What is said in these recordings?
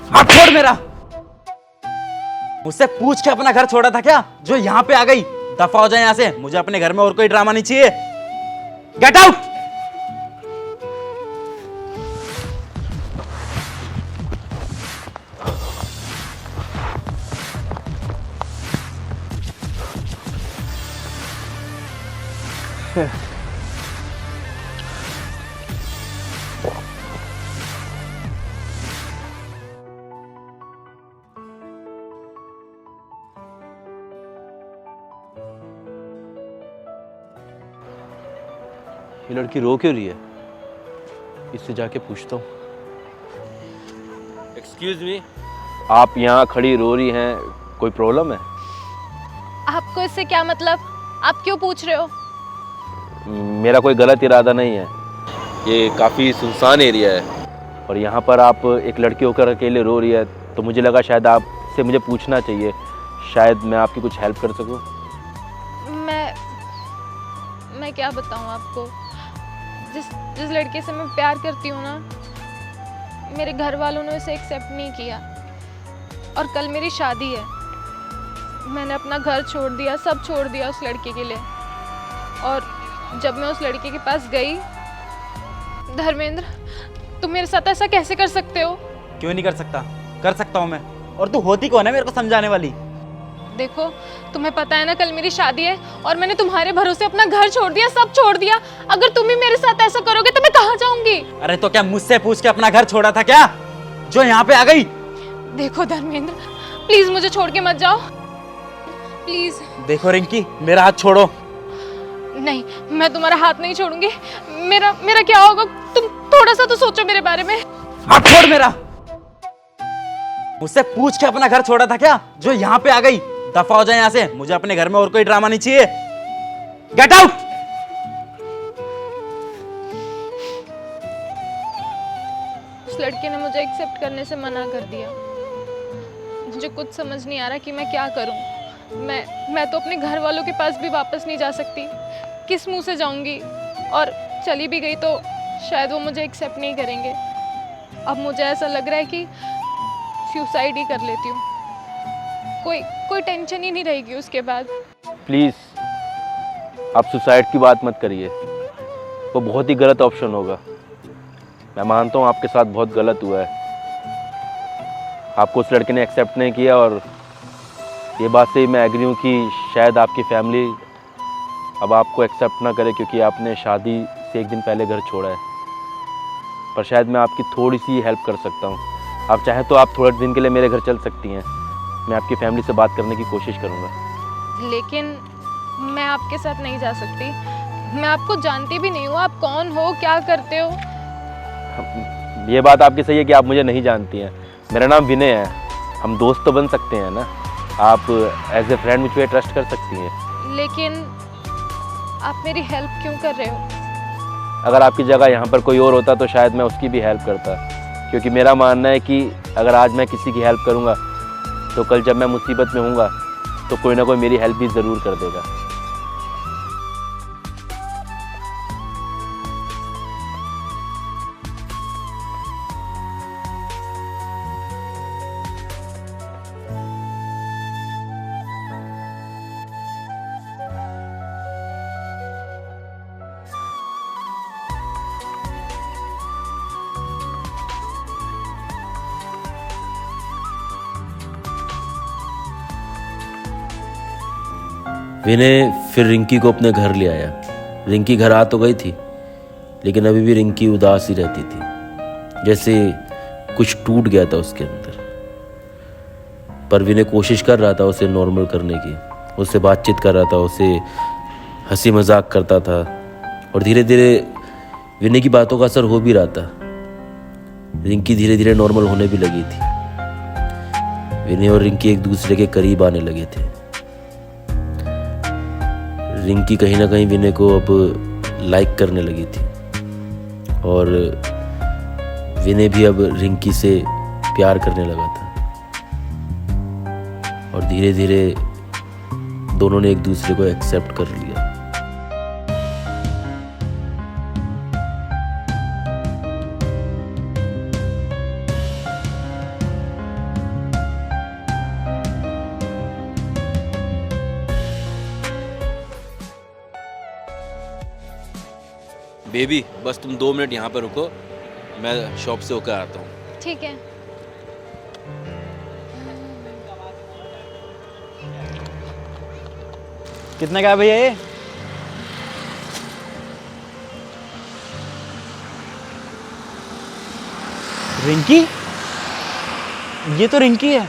हाथ छोड़ मेरा। मुझसे पूछ के अपना घर छोड़ा था क्या जो यहाँ पे आ गई? दफा हो जाए यहाँ से, मुझे अपने घर में और कोई ड्रामा नहीं चाहिए। Get out. ये लड़की रो क्यों रही है? इससे जाके पूछता हूँ। एक्सक्यूज मी, आप यहाँ खड़ी रो रही हैं, कोई प्रॉब्लम है? आपको इससे क्या मतलब? आप क्यों पूछ रहे हो? मेरा कोई गलत इरादा नहीं है। ये काफ़ी सुनसान एरिया है और यहाँ पर आप एक लड़की होकर अकेले रो रही है, तो मुझे लगा शायद आपसे मुझे पूछना चाहिए, शायद मैं आपकी कुछ हेल्प कर सकूँ। मैं क्या बताऊँ आपको? जिस लड़के से मैं प्यार करती हूँ ना, मेरे घर वालों ने उसे एक्सेप्ट नहीं किया और कल मेरी शादी है। मैंने अपना घर छोड़ दिया, सब छोड़ दिया उस लड़के के लिए। और जब मैं उस लड़के के पास गई, धर्मेंद्र, तुम मेरे साथ ऐसा कैसे कर सकते हो? क्यों नहीं कर सकता? कर सकता हूँ मैं। और तू होती कौन है मेरे को समझाने वाली? देखो, तुम्हें पता है ना कल मेरी शादी है और मैंने तुम्हारे भरोसे अपना घर छोड़ दिया, सब छोड़ दिया। अगर तुम ही मेरे साथ ऐसा करोगे तो मैं कहाँ जाऊंगी? अरे तो क्या मुझसे पूछ के अपना घर छोड़ा था क्या जो यहाँ पे आ गई? देखो धर्मेंद्र, प्लीज मुझे छोड़ के मत जाओ, प्लीज। देखो रिंकी, मेरा हाथ छोड़ो। नहीं, मैं तुम्हारा हाथ नहीं छोड़ूंगी। मेरा क्या होगा? तुम थोड़ा सा तो सोचो मेरे बारे में। हाथ छोड़ मेरा। मुझसे पूछ के अपना घर छोड़ा था क्या जो यहाँ पे आ गई? दफा हो जाए यहाँ से, मुझे अपने घर में और कोई ड्रामा नहीं चाहिए। Get out. उस लड़के ने मुझे एक्सेप्ट करने से मना कर दिया। मुझे कुछ समझ नहीं आ रहा कि मैं क्या करूं। मैं तो अपने घर वालों के पास भी वापस नहीं जा सकती। किस मुंह से जाऊंगी? और चली भी गई तो शायद वो मुझे एक्सेप्ट नहीं करेंगे। अब मुझे ऐसा लग रहा है कि सुसाइड ही कर लेती हूँ। कोई टेंशन ही नहीं रहेगी उसके बाद। प्लीज़ आप सुसाइड की बात मत करिए, वो बहुत ही गलत ऑप्शन होगा। मैं मानता हूँ आपके साथ बहुत गलत हुआ है, आपको उस लड़के ने एक्सेप्ट नहीं किया और ये बात से मैं एग्री हूँ कि शायद आपकी फैमिली अब आपको एक्सेप्ट ना करे क्योंकि आपने शादी से एक दिन पहले घर छोड़ा है। पर शायद मैं आपकी थोड़ी सी हेल्प कर सकता हूँ। आप चाहें तो आप थोड़े दिन के लिए मेरे घर चल सकती हैं, मैं आपकी फैमिली से बात करने की कोशिश करूँगा। लेकिन मैं आपके साथ नहीं जा सकती। मैं आपको जानती भी नहीं हूँ, आप कौन हो, क्या करते हो। ये बात आपकी सही है कि आप मुझे नहीं जानती हैं। मेरा नाम विनय है, हम दोस्त तो बन सकते हैं ना। आप एज ए फ्रेंड मुझ पर ट्रस्ट कर सकती हैं। लेकिन आप मेरी हेल्प क्यों कर रहे हो? अगर आपकी जगह यहाँ पर कोई और होता तो शायद मैं उसकी भी हेल्प करता, क्योंकि मेरा मानना है कि अगर आज मैं किसी की हेल्प करूँगा तो कल जब मैं मुसीबत में हूँगा तो कोई ना कोई मेरी हेल्प भी ज़रूर कर देगा। विनय फिर रिंकी को अपने घर ले आया। रिंकी घर आ तो गई थी, लेकिन अभी भी रिंकी उदास ही रहती थी, जैसे कुछ टूट गया था उसके अंदर। पर विनय कोशिश कर रहा था उसे नॉर्मल करने की, उससे बातचीत कर रहा था, उसे हंसी मजाक करता था और धीरे धीरे विनय की बातों का असर हो भी रहा था। रिंकी धीरे धीरे नॉर्मल होने भी लगी थी। विनय और रिंकी एक दूसरे के करीब आने लगे थे। रिंकी कहीं ना कहीं विनय को अब लाइक करने लगी थी और विनय भी अब रिंकी से प्यार करने लगा था और धीरे धीरे दोनों ने एक दूसरे को एक्सेप्ट कर लिया। बेबी बस तुम 2 मिनट यहाँ पर रुको, मैं शॉप से होकर आता हूँ। ठीक है। कितने का है भैया ये? रिंकी, ये तो रिंकी है।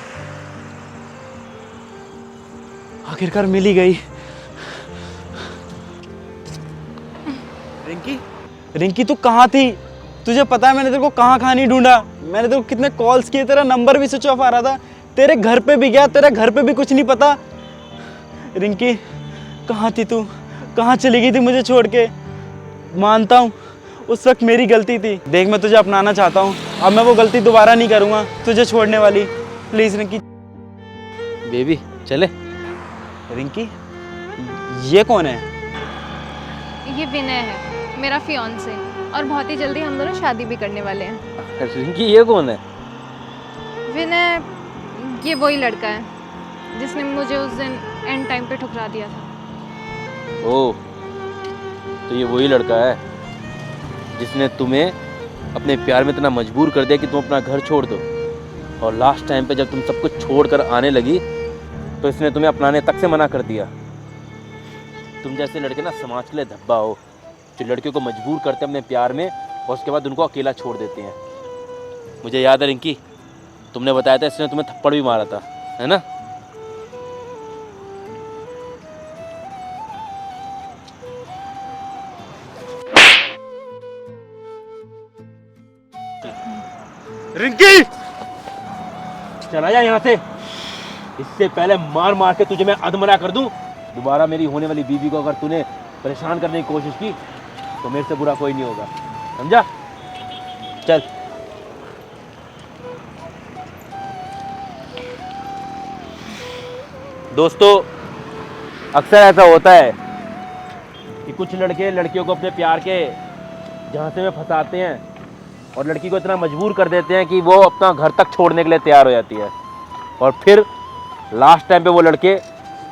आखिरकार मिल ही गई। रिंकी, रिंकी तू कहाँ थी? तुझे पता है मैंने तेरे को कहाँ कहाँ नहीं ढूंढा। मैंने तेरे को कितने कॉल्स किए, तेरा नंबर भी स्विच ऑफ आ रहा था। तेरे घर पे भी गया, तेरे घर पे भी कुछ नहीं पता। रिंकी कहाँ थी तू? कहाँ चली गई थी मुझे छोड़ के? मानता हूँ उस वक्त मेरी गलती थी। देख मैं तुझे अपनाना चाहता हूँ, अब मैं वो गलती दोबारा नहीं करूँगा तुझे छोड़ने वाली। प्लीज़ रिंकी। बेबी चले। रिंकी, ये कौन है? ये विनय है, मेरा फियांसे, और बहुत ही जल्दी हम दोनों शादी भी करने वाले हैं। रिंकी ये कौन है? विनय ये वही लड़का है जिसने मुझे उस दिन एंड टाइम पे ठुकरा दिया था। ओह, तो ये वही लड़का है जिसने तुम्हें अपने प्यार में इतना मजबूर कर दिया कि तुम अपना घर छोड़ दो, और लास्ट टाइम पे जब तुम सब कुछ छोड़ कर आने लगी तो इसने तुम्हें अपनाने तक से मना कर दिया। तुम जैसे लड़के ना समाज के लिए धब्बा हो, जो लड़कियों को मजबूर करते हैं अपने प्यार में और उसके बाद उनको अकेला छोड़ देते हैं। मुझे याद है रिंकी, तुमने बताया था इसने तुम्हें थप्पड़ भी मारा था, है ना? रिंकी, चला जा यहाँ से, इससे पहले मार मार के तुझे मैं अधमरा कर दूं। दोबारा मेरी होने वाली बीवी को अगर तूने परेशान करने की कोशिश की तो मेरे से बुरा कोई नहीं होगा, समझा? चल। दोस्तों, अक्सर ऐसा होता है कि कुछ लड़के लड़कियों को अपने प्यार के झांसे में फंसाते हैं और लड़की को इतना मजबूर कर देते हैं कि वो अपना घर तक छोड़ने के लिए तैयार हो जाती है, और फिर लास्ट टाइम पे वो लड़के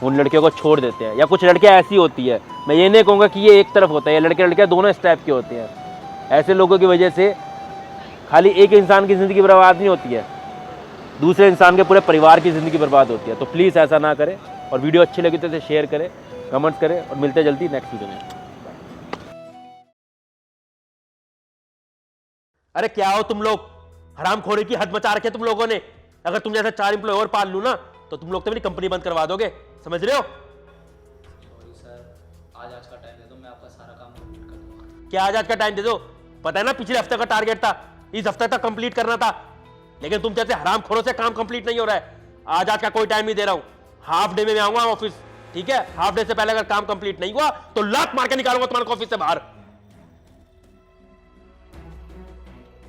उन लड़कियों को छोड़ देते हैं। या कुछ लड़कियां ऐसी होती है, मैं ये नहीं कहूँगा कि ये एक तरफ होता है, ये लड़के लड़कियां दोनों इस टाइप के होते हैं। ऐसे लोगों की वजह से खाली एक इंसान की ज़िंदगी बर्बाद नहीं होती है, दूसरे इंसान के पूरे परिवार की ज़िंदगी बर्बाद होती है। तो प्लीज़ ऐसा ना करें, और वीडियो अच्छी लगी तो इसे शेयर करें, कमेंट्स करें, और मिलते हैं जल्दी नेक्स्ट वीडियो में। अरे क्या हो तुम लोग, हरामखोरी की हद मचा रखे तुम लोगों ने। अगर तुम जैसे 4 एम्प्लॉय और पाल लूं ना तो तुम लोग तो मेरी कंपनी बंद करवा दोगे, समझ रहे हो? सॉरी सर, आज का टाइम दे दो, मैं आपका सारा काम कंप्लीट कर दूंगा। क्या आज का टाइम दे दो? पता है ना पिछले हफ्ते का टारगेट था, इस हफ्ते तक कंप्लीट करना था, लेकिन तुम जैसे हरामखोरों से काम कंप्लीट नहीं हो रहा है। आज का कोई टाइम नहीं दे रहा हूं, हाफ डे में मैं आऊंगा ऑफिस, ठीक है? हाफ डे से पहले अगर काम कंप्लीट नहीं हुआ तो लात मार के निकालूंगा तुम्हारे ऑफिस से बाहर।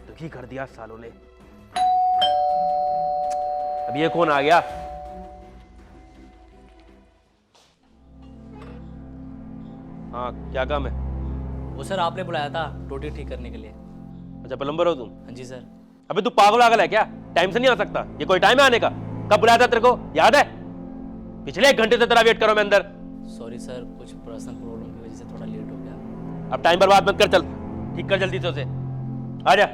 दुखी कर दिया सालों ने। अब ये कौन आ गया? हाँ, क्या काम है? वो सर आपने बुलाया था टोटी ठीक करने के लिए। अच्छा, प्लम्बर हो तुम? हाँ जी सर। अबे तू पागल आगल है क्या? टाइम से नहीं आ सकता? ये कोई टाइम है आने का? कब बुलाया था तेरे को, याद है? पिछले 1 घंटे से तेरा वेट करो मैं अंदर। सॉरी सर, कुछ पर्सनल प्रॉब्लम की वजह से थोड़ा लेट हो गया। अब टाइम बर्बाद मत कर, चल ठीक कर जल्दी से उसे। आ जा।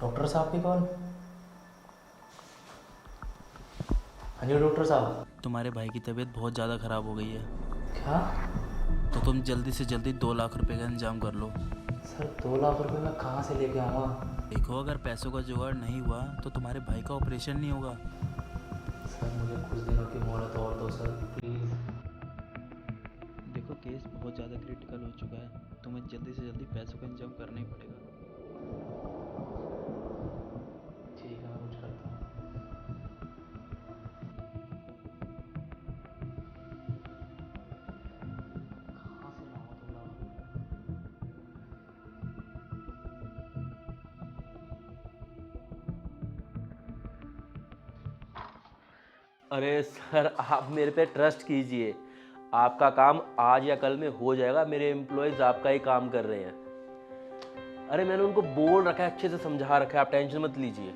डॉक्टर साहब की कॉल। हाँ जी डॉक्टर साहब। तुम्हारे भाई की तबीयत बहुत ज़्यादा ख़राब हो गई है, क्या? तो तुम जल्दी से जल्दी 2 लाख रुपए का इंतजाम कर लो। सर 2 लाख रुपए मैं कहाँ से लेके आऊँगा? देखो, अगर पैसों का जुगाड़ नहीं हुआ तो तुम्हारे भाई का ऑपरेशन नहीं होगा। सर मुझे कुछ दिनों की मोहलत और दो सर, प्लीज़। देखो, केस बहुत ज़्यादा क्रिटिकल हो चुका है, तुम्हें जल्दी से जल्दी पैसों का इंतजाम करना ही पड़ेगा। ठीक है, मैं कुछ करता हूँ। कहाँ से लाऊंगा 2 लाख रुपए? अरे सर, आप मेरे पे ट्रस्ट कीजिए, आपका काम आज या कल में हो जाएगा। मेरे एम्प्लॉयज़ आपका ही काम कर रहे हैं। अरे मैंने उनको बोल रखा है, अच्छे से समझा रखा है, आप टेंशन मत लीजिए।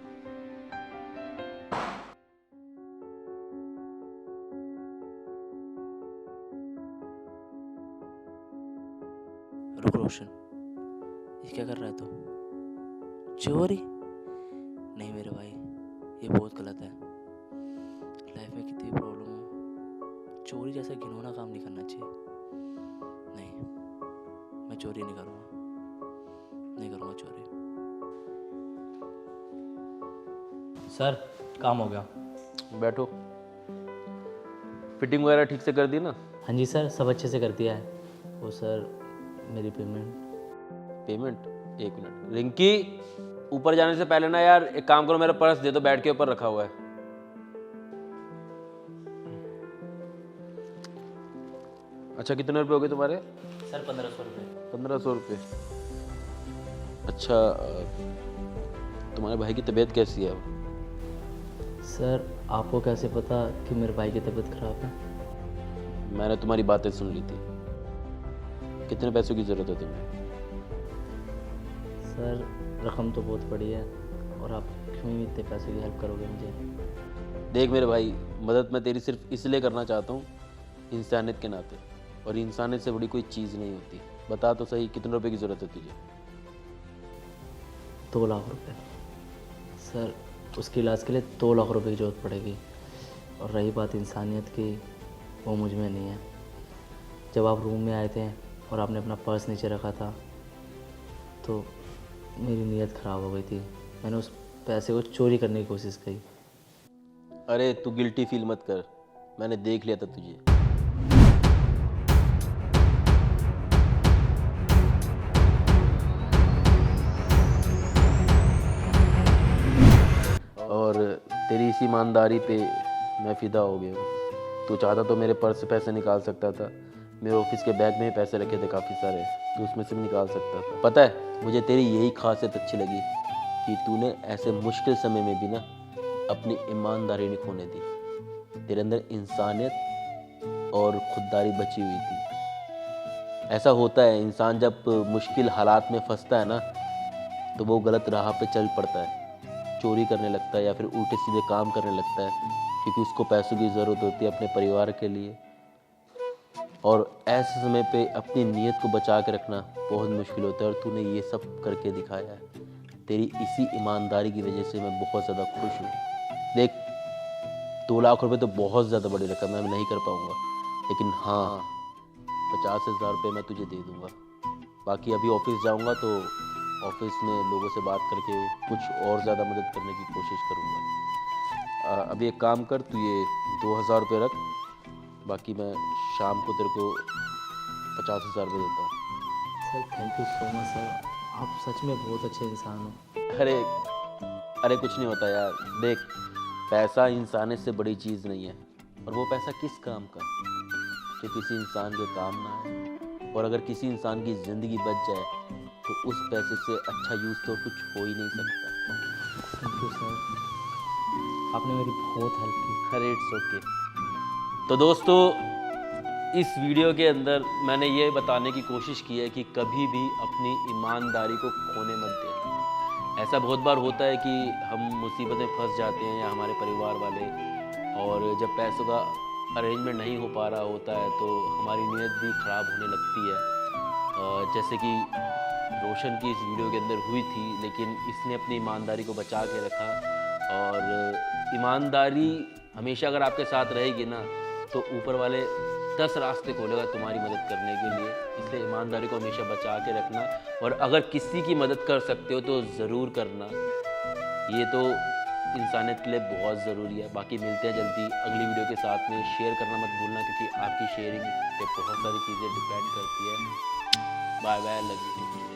रुक रोशन, ये क्या कर रहा है तू? चोरी? नहीं मेरे भाई, ये बहुत गलत है। लाइफ में कितनी प्रॉब्लम हो, चोरी जैसा घिनौना काम नहीं करना चाहिए। नहीं, मैं चोरी नहीं करूँगा, नहीं करूँगा चोरी। सर, काम हो गया। बैठो। फिटिंग वगैरह ठीक से कर दी ना? हाँ जी सर, सब अच्छे से कर दिया है। वो सर, मेरी पेमेंट। पेमेंट? एक मिनट रिंकी, ऊपर जाने से पहले ना यार एक काम करो, मेरा पर्स दे दो, बेड के ऊपर रखा हुआ है। अच्छा, कितने रुपए हो गए तुम्हारे? सर 1500 रुपये। 1500 रुपये। अच्छा, तुम्हारे भाई की तबीयत कैसी है अब? सर, आपको कैसे पता कि मेरे भाई की तबीयत खराब है? मैंने तुम्हारी बातें सुन ली थी। कितने पैसों की ज़रूरत है तुम्हें? सर, रकम तो बहुत बड़ी है, और आप क्यों ही इतने पैसों की हेल्प करोगे मुझे? देख मेरे भाई, मदद मैं तेरी सिर्फ इसलिए करना चाहता हूँ, इंसानियत के नाते, और इंसानियत से बड़ी कोई चीज़ नहीं होती। बता तो सही, कितने रुपए की ज़रूरत है तुझे? 2 लाख रुपए। सर, उसके इलाज के लिए 2 लाख रुपए की ज़रूरत पड़ेगी। और रही बात इंसानियत की, वो मुझ में नहीं है। जब आप रूम में आए थे और आपने अपना पर्स नीचे रखा था, तो मेरी नीयत ख़राब हो गई थी। मैंने उस पैसे को चोरी करने की कोशिश की। अरे तू गिल्टी फील मत कर, मैंने देख लिया था तुझे। और तेरी इस ईमानदारी पे मैं फ़िदा हो गया हूँ। तू चाहता तो मेरे पर्स से पैसे निकाल सकता था, मेरे ऑफिस के बैग में ही पैसे रखे थे काफ़ी सारे, तो उसमें से भी निकाल सकता था। पता है, मुझे तेरी यही खासियत अच्छी लगी कि तूने ऐसे मुश्किल समय में भी ना अपनी ईमानदारी नहीं खोने दी। तेरे अंदर इंसानियत और खुददारी बची हुई थी। ऐसा होता है, इंसान जब मुश्किल हालात में फंसता है ना, तो वो गलत राह पे चल पड़ता है, चोरी करने लगता है या फिर उल्टे सीधे काम करने लगता है, क्योंकि उसको पैसों की ज़रूरत होती है अपने परिवार के लिए। और ऐसे समय पे अपनी नीयत को बचा के रखना बहुत मुश्किल होता है, और तूने ये सब करके दिखाया है। तेरी इसी ईमानदारी की वजह से मैं बहुत ज़्यादा खुश हूँ। देख, 2 लाख रुपए तो बहुत ज़्यादा बड़ी रकम है, मैं नहीं कर पाऊँगा, लेकिन हाँ 50,000 रुपये मैं तुझे दे दूँगा। बाकी अभी ऑफिस जाऊँगा तो ऑफिस में लोगों से बात करके कुछ और ज़्यादा मदद करने की कोशिश करूँगा। अभी एक काम कर, तू ये 2,000 रुपये रख, बाकी मैं शाम को तेरे को 50,000 रुपये देता हूँ। Sir, thank you so much sir, आप सच में बहुत अच्छे इंसान हो। अरे कुछ नहीं होता यार। देख, पैसा इंसानियत से बड़ी चीज़ नहीं है, और वो पैसा किस काम का जो किसी इंसान के काम ना आए। और अगर किसी इंसान की ज़िंदगी बच जाए तो उस पैसे से अच्छा यूज़ तो कुछ हो ही नहीं सकता। थैंक यू सर, आपने मेरी बहुत हेल्प की। अरे इट्स ओके। तो दोस्तों, इस वीडियो के अंदर मैंने ये बताने की कोशिश की है कि कभी भी अपनी ईमानदारी को खोने मत देना। ऐसा बहुत बार होता है कि हम मुसीबतें फंस जाते हैं या हमारे परिवार वाले, और जब पैसों का अरेंजमेंट नहीं हो पा रहा होता है तो हमारी नीयत भी ख़राब होने लगती है। जैसे कि रोशन की इस वीडियो के अंदर हुई थी, लेकिन इसने अपनी ईमानदारी को बचा के रखा। और ईमानदारी हमेशा अगर आपके साथ रहेगी ना, तो ऊपर वाले 10 रास्ते खोलेगा तुम्हारी मदद करने के लिए। इसलिए ईमानदारी को हमेशा बचा के रखना, और अगर किसी की मदद कर सकते हो तो ज़रूर करना। ये तो इंसानियत के लिए बहुत ज़रूरी है। बाकी मिलते हैं जल्दी अगली वीडियो के साथ में। शेयर करना मत भूलना, क्योंकि आपकी शेयरिंग पे बहुत सारी चीज़ें डिपेंड करती है। Bye bye, love you.